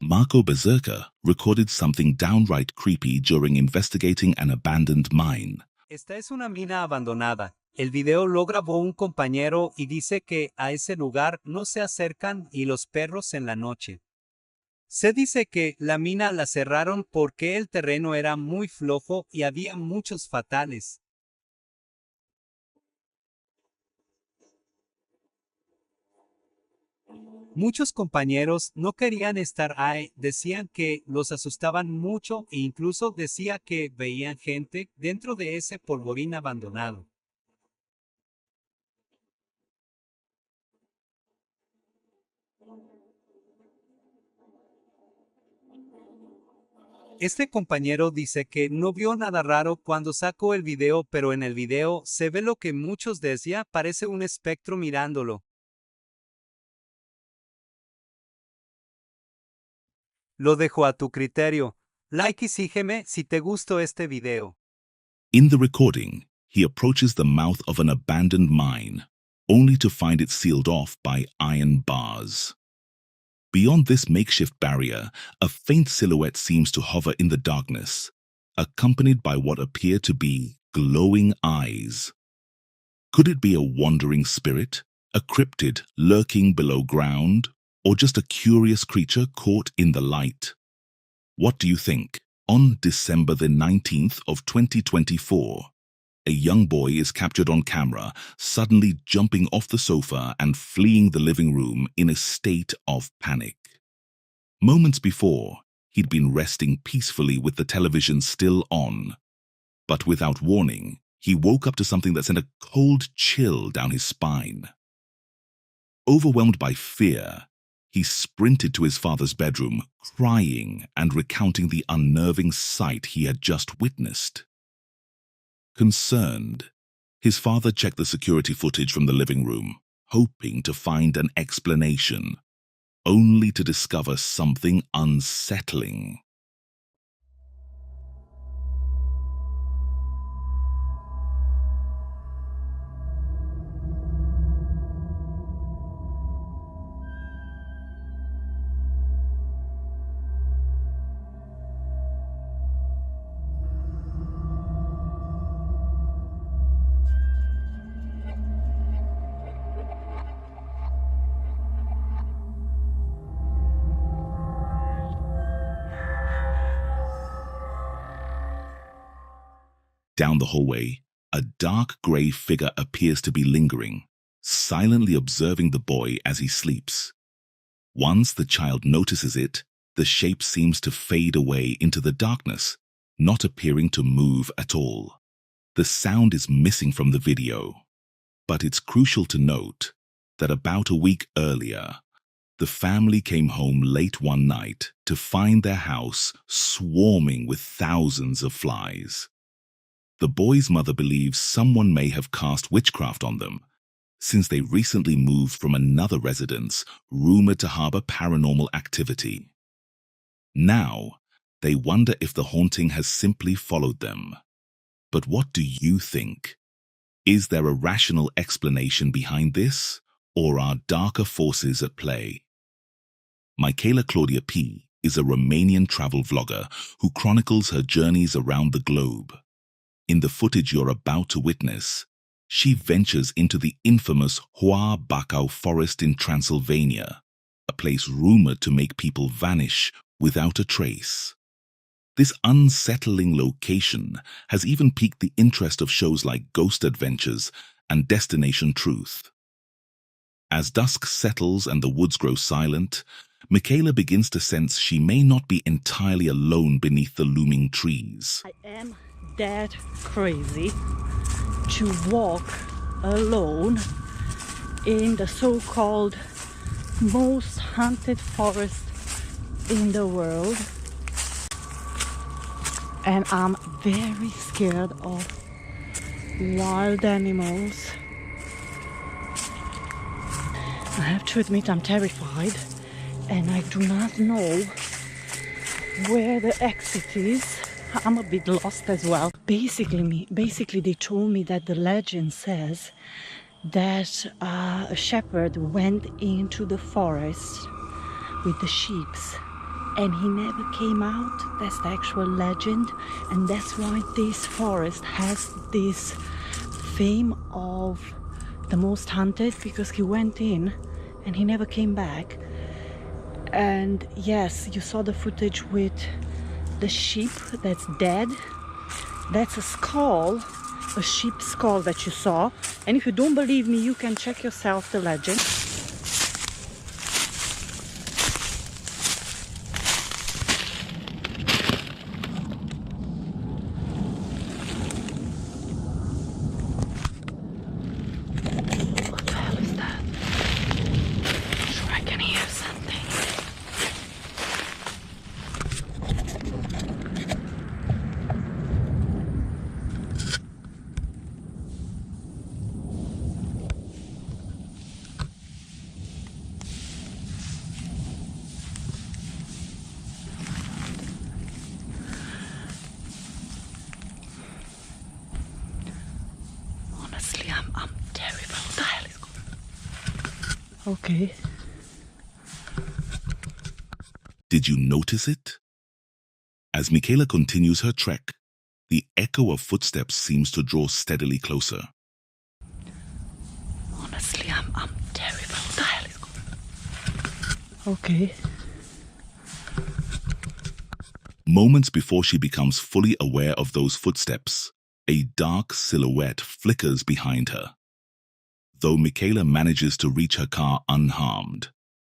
Marco Berserker recorded something downright creepy during investigating an abandoned mine. Esta es una mina abandonada. El video lo grabó un compañero y dice que a ese lugar no se acercan y los perros en la noche. Se dice que la mina la cerraron porque el terreno era muy flojo y había muchos fatales. Muchos compañeros no querían estar ahí, decían que los asustaban mucho e incluso decía que veían gente dentro de ese polvorín abandonado. Este compañero dice que no vio nada raro cuando sacó el video, pero en el video se ve lo que muchos decían, parece un espectro mirándolo. Lo dejo a tu criterio. Like y sígueme si te gustó este video. In the recording, he approaches the mouth of an abandoned mine, only to find it sealed off by iron bars. Beyond this makeshift barrier, a faint silhouette seems to hover in the darkness, accompanied by what appear to be glowing eyes. Could it be a wandering spirit, a cryptid lurking below ground, or just a curious creature caught in the light? What do you think? On December the 19th of 2024, a young boy is captured on camera, suddenly jumping off the sofa and fleeing the living room in a state of panic. Moments before, he'd been resting peacefully with the television still on. But without warning, he woke up to something that sent a cold chill down his spine. Overwhelmed by fear, he sprinted to his father's bedroom, crying and recounting the unnerving sight he had just witnessed. Concerned, his father checked the security footage from the living room, hoping to find an explanation, only to discover something unsettling. Down the hallway, a dark grey figure appears to be lingering, silently observing the boy as he sleeps. Once the child notices it, the shape seems to fade away into the darkness, not appearing to move at all. The sound is missing from the video, but it's crucial to note that about a week earlier, the family came home late one night to find their house swarming with thousands of flies. The boy's mother believes someone may have cast witchcraft on them, since they recently moved from another residence rumored to harbor paranormal activity. Now, they wonder if the haunting has simply followed them. But what do you think? Is there a rational explanation behind this, or are darker forces at play? Michaela Claudia P. is a Romanian travel vlogger who chronicles her journeys around the globe. In the footage you're about to witness, she ventures into the infamous Hoa Bacău forest in Transylvania, a place rumored to make people vanish without a trace. This unsettling location has even piqued the interest of shows like Ghost Adventures and Destination Truth. As dusk settles and the woods grow silent, Michaela begins to sense she may not be entirely alone beneath the looming trees. I am that crazy to walk alone in the so-called most haunted forest in the world, and I'm very scared of wild animals. I have to admit I'm terrified, and I do not know where the exit is. I'm a bit lost as well. Basically they told me that the legend says that a shepherd went into the forest with the sheep and he never came out. That's the actual legend, and that's why this forest has this fame of the most haunted, because he went in and he never came back. And yes, you saw the footage with the sheep that's dead. That's a skull, a sheep skull that you saw. And if you don't believe me, you can check yourself the legend. What the hell is that? I'm sure I can hear something. Honestly, I'm terrible. What the hell is going on? Okay. Did you notice it? As Michaela continues her trek, the echo of footsteps seems to draw steadily closer. Honestly, I'm terrible. What the hell is going on? Okay. Moments before she becomes fully aware of those footsteps, a dark silhouette flickers behind her. Though Michaela manages to reach her car unharmed,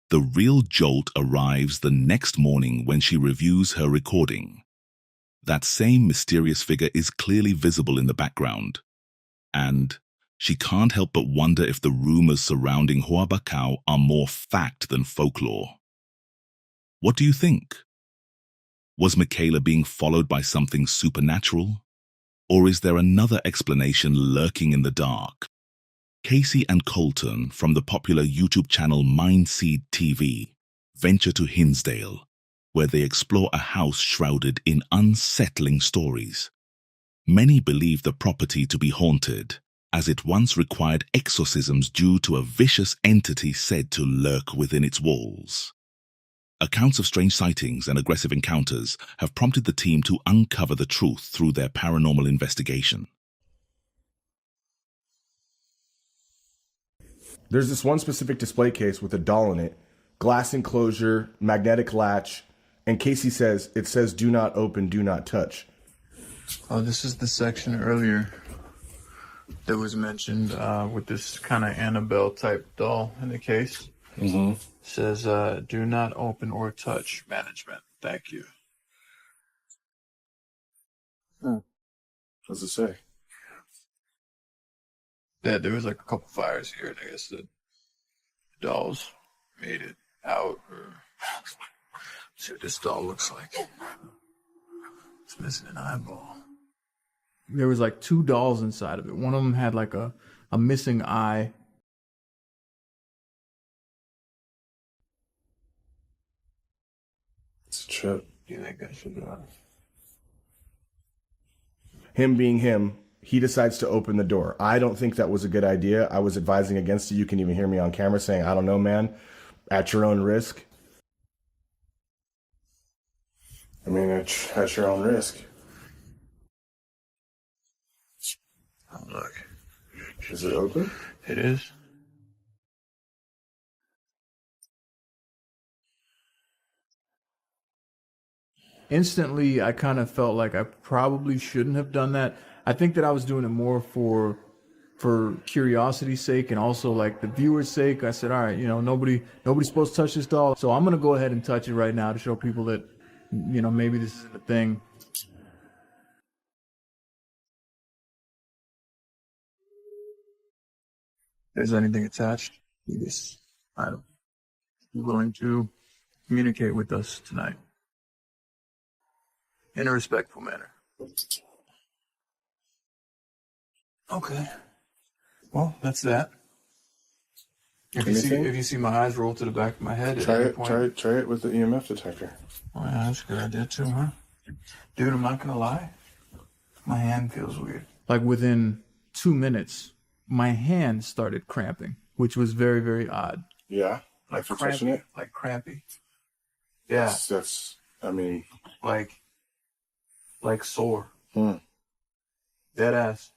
the real jolt arrives the next morning when she reviews her recording. That same mysterious figure is clearly visible in the background, and she can't help but wonder if the rumors surrounding Huabacao are more fact than folklore. What do you think? Was Michaela being followed by something supernatural? Or is there another explanation lurking in the dark? Casey and Colton from the popular YouTube channel Mindseed TV venture to Hinsdale, where they explore a house shrouded in unsettling stories. Many believe the property to be haunted, as it once required exorcisms due to a vicious entity said to lurk within its walls. Accounts of strange sightings and aggressive encounters have prompted the team to uncover the truth through their paranormal investigation. There's this one specific display case with a doll in it, glass enclosure, magnetic latch, and Casey says, it says do not open, do not touch. Oh, this is the section earlier that was mentioned with this kind of Annabelle type doll in the case. Mm-hmm. Says, do not open or touch management. Thank you. What does it say? Yeah, there was like a couple fires here, and I guess the dolls made it out. Or see what this doll looks like. It's missing an eyeball. There was like two dolls inside of it. One of them had like a missing eye. It's a trip. Do you think I should Him being him, he decides to open the door. I don't think that was a good idea. I was advising against it. You can even hear me on camera saying, I don't know, man, at your own risk. I mean, at your own risk. Oh, look. Is it open? It is. Instantly, I kind of felt like I probably shouldn't have done that. I think that I was doing it more for curiosity's sake and also like the viewer's sake. I said, all right, nobody's supposed to touch this doll, so I'm gonna go ahead and touch it right now to show people that, maybe this isn't a thing. Is anything attached to this item? You're willing to communicate with us tonight in a respectful manner. Okay. Well, that's that. If you see my eyes roll to the back of my head, Try it with the EMF detector. Oh yeah, that's a good idea too, huh? Dude, I'm not gonna lie. My hand feels weird. Like within 2 minutes, my hand started cramping, which was very, very odd. Yeah? Like for touching it? Like crampy. Yeah. I mean, Like sore. hmm, Dead ass.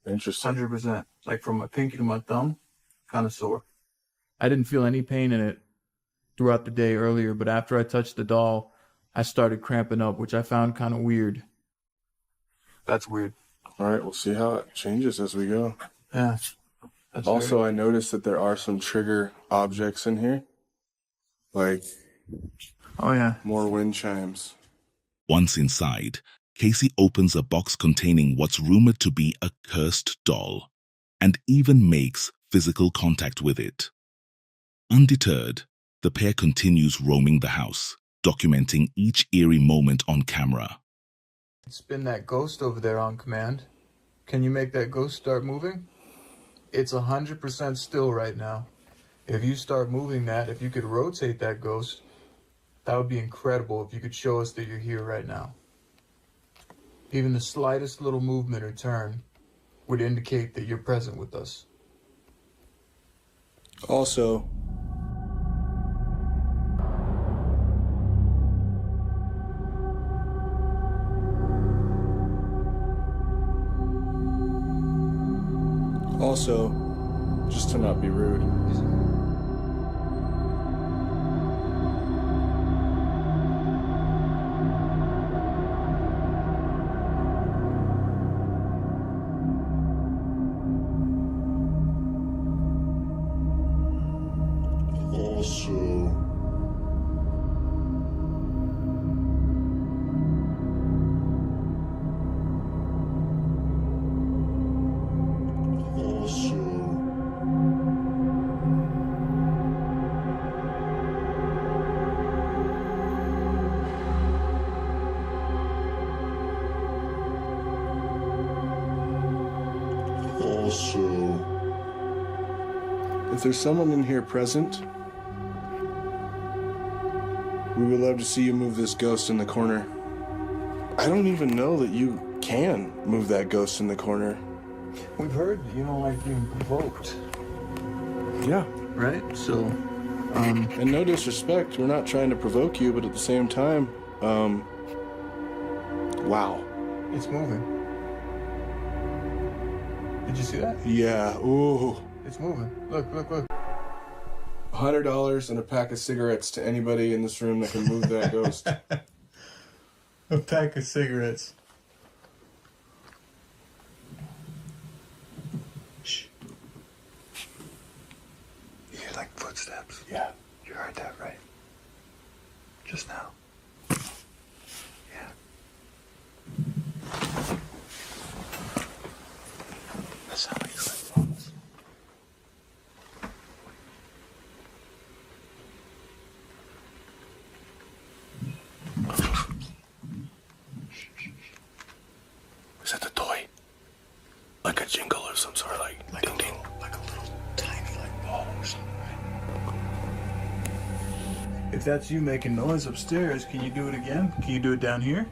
interesting. 100%. Like from my pinky to my thumb, kind of sore. I didn't feel any pain in it throughout the day earlier, but after I touched the doll, I started cramping up, which I found kind of weird. That's weird. All right, we'll see how it changes as we go. Yeah. Also, I noticed that there are some trigger objects in here, like Oh, yeah. more wind chimes. Once inside, Casey opens a box containing what's rumored to be a cursed doll, and even makes physical contact with it. Undeterred, the pair continues roaming the house, documenting each eerie moment on camera. Spin that ghost over there on command. Can you make that ghost start moving? It's 100% still right now. If you start moving that, if you could rotate that ghost, that would be incredible if you could show us that you're here right now. Even the slightest little movement or turn would indicate that you're present with us. Also, just to not be rude, if there's someone in here present, we would love to see you move this ghost in the corner. I don't even know that you can move that ghost in the corner. We've heard that you don't like being provoked, Yeah. right? So, And no disrespect, we're not trying to provoke you, but at the same time, wow. it's moving. Did you see that? Yeah, ooh. It's moving. Look. $100 and a pack of cigarettes to anybody in this room that can move that ghost. A pack of cigarettes. Shh. You hear like footsteps? Yeah. You heard that, right? Just now. Yeah. That sounds like headphones. Is that the toy? Like a jingle of some sort, like ding ding. Like a little tiny like ball or something, right? If that's you making noise upstairs, can you do it again? Can you do it down here?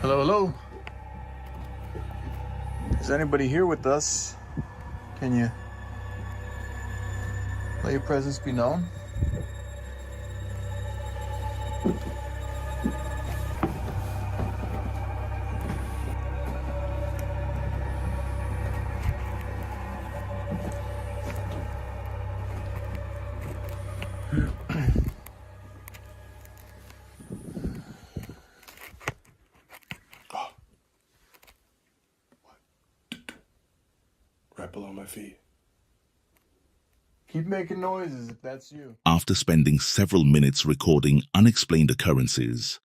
Hello? Is anybody here with us? Can you let your presence be known? Right below my feet. Keep making noises if that's you. After spending several minutes recording unexplained occurrences,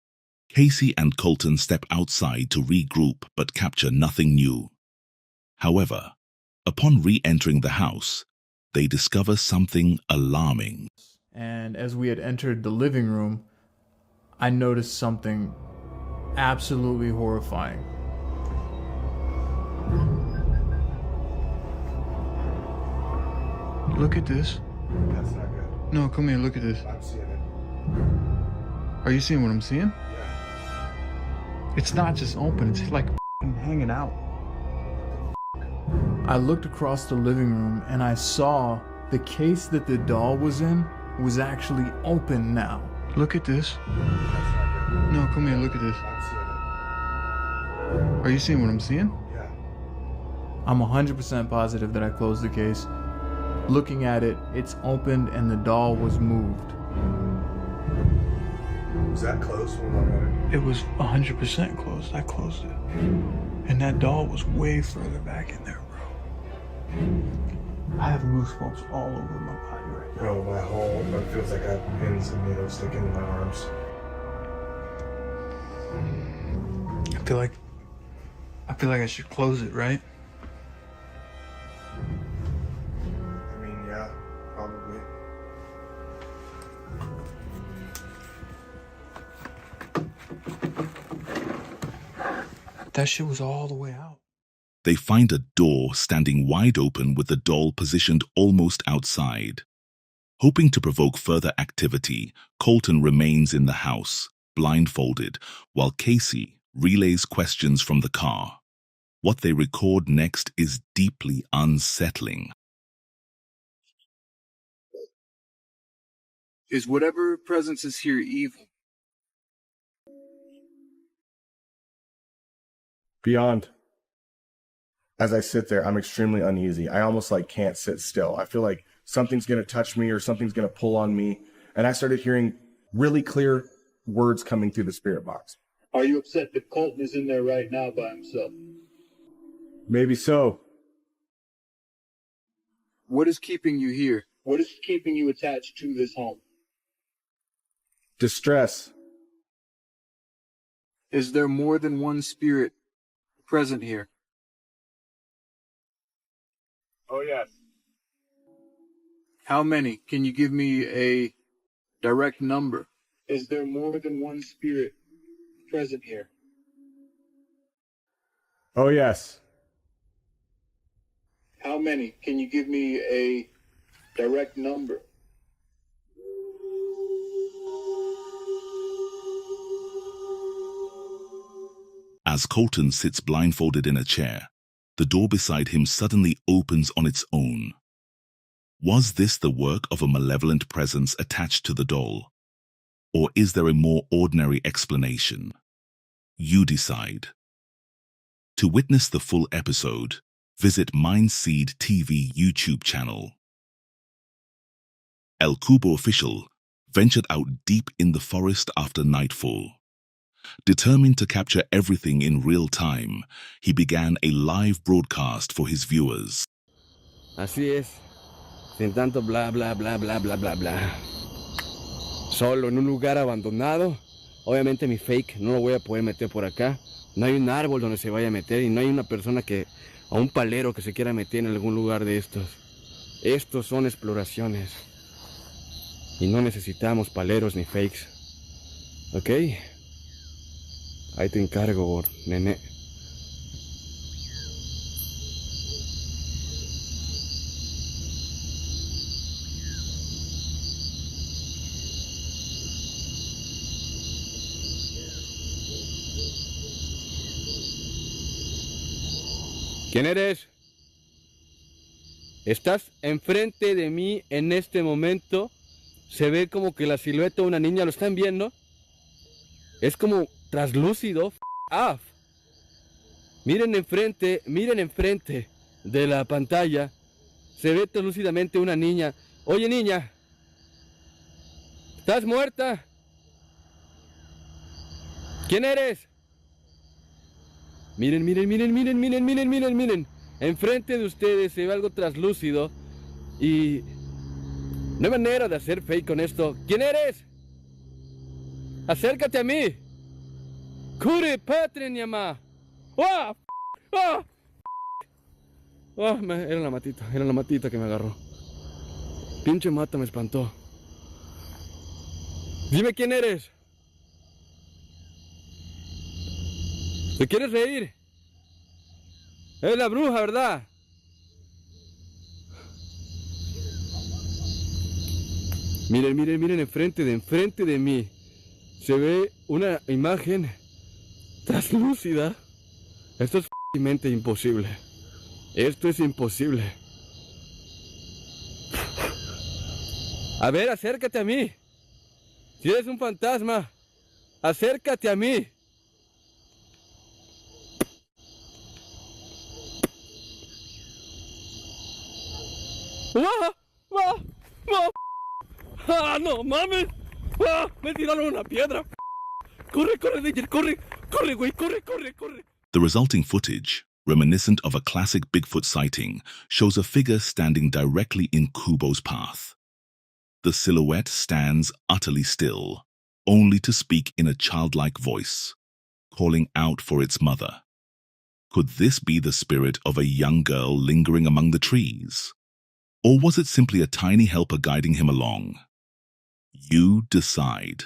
Casey and Colton step outside to regroup but capture nothing new. However, upon re-entering the house, they discover something alarming. And as we had entered the living room, I noticed something absolutely horrifying. Look at this. That's not good. No, come here, look at this. I'm seeing it. Are you seeing what I'm seeing? Yeah. It's not just open, it's like hanging out. I looked across the living room and I saw the case that the doll was in was actually open now. Look at this. That's not good. No, come here, look at this. I'm seeing it. Are you seeing what I'm seeing? Yeah. I'm 100% positive that I closed the case. Looking at it, it's opened and the doll was moved. Was that close when I got it? It was 100% closed. I closed it. And that doll was way further back in there, bro. I have goosebumps all over my body right now. No, my whole, it feels like I have pins and needles sticking in my arms. I feel like I should close it, right? I mean, yeah, probably. That shit was all the way out. They find a door standing wide open with the doll positioned almost outside. Hoping to provoke further activity, Colton remains in the house, blindfolded, while Casey relays questions from the car. What they record next is deeply unsettling. Is whatever presence is here evil? Beyond. As I sit there, I'm extremely uneasy. I almost can't sit still. I feel like something's going to touch me or something's going to pull on me. And I started hearing really clear words coming through the spirit box. Are you upset that Colton is in there right now by himself? Maybe so. What is keeping you here? What is keeping you attached to this home? Distress. Is there more than one spirit present here? Oh, yes. How many? Can you give me a direct number? Is there more than one spirit present here? Oh, yes. How many? Can you give me a direct number? As Colton sits blindfolded in a chair, the door beside him suddenly opens on its own. Was this the work of a malevolent presence attached to the doll? Or is there a more ordinary explanation? You decide. To witness the full episode, visit Mindseed TV YouTube channel. El Cubo Official ventured out deep in the forest after nightfall. Determined to capture everything in real time, he began a live broadcast for his viewers. Así es, sin tanto bla bla bla bla bla bla bla. Solo en un lugar abandonado. Obviamente mi fake no lo voy a poder meter por acá. No hay un árbol donde se vaya a meter y no hay una persona o un palero que se quiera meter en algún lugar de estos. Estos son exploraciones. Y no necesitamos paleros ni fakes. ¿Ok? Ahí te encargo, nene. ¿Quién eres? Estás enfrente de mí en este momento. Se ve como que la silueta de una niña, ¿lo están viendo? Es como traslúcido. Off. Miren enfrente de la pantalla. Se ve translúcidamente una niña. Oye, niña. ¿Estás muerta? ¿Quién eres? Miren. Enfrente de ustedes se ve algo traslúcido. Y no hay manera de hacer fake con esto. ¿Quién eres? Acércate a mí. Cure patren yama. ¡Oh! ¡Oh! ¡Oh! Era la matita que me agarró. Pinche mata me espantó. Dime quién eres. ¿Te quieres reír? Es la bruja, ¿verdad? Miren, miren, miren enfrente de mí. Se ve una imagen traslúcida. Esto es f***mente imposible. Esto es imposible. A ver, acércate a mí. Si eres un fantasma, acércate a mí. ¡Ah! ¡Ah! ¡Ah! ¡Ah, no mames! ¡Ah! Me tiraron una piedra. Corre, corre, Danger, corre, corre, güey, corre, corre, corre. The resulting footage, reminiscent of a classic Bigfoot sighting, shows a figure standing directly in Kubo's path. The silhouette stands utterly still, only to speak in a childlike voice, calling out for its mother. Could this be the spirit of a young girl lingering among the trees? Or was it simply a tiny helper guiding him along? You decide.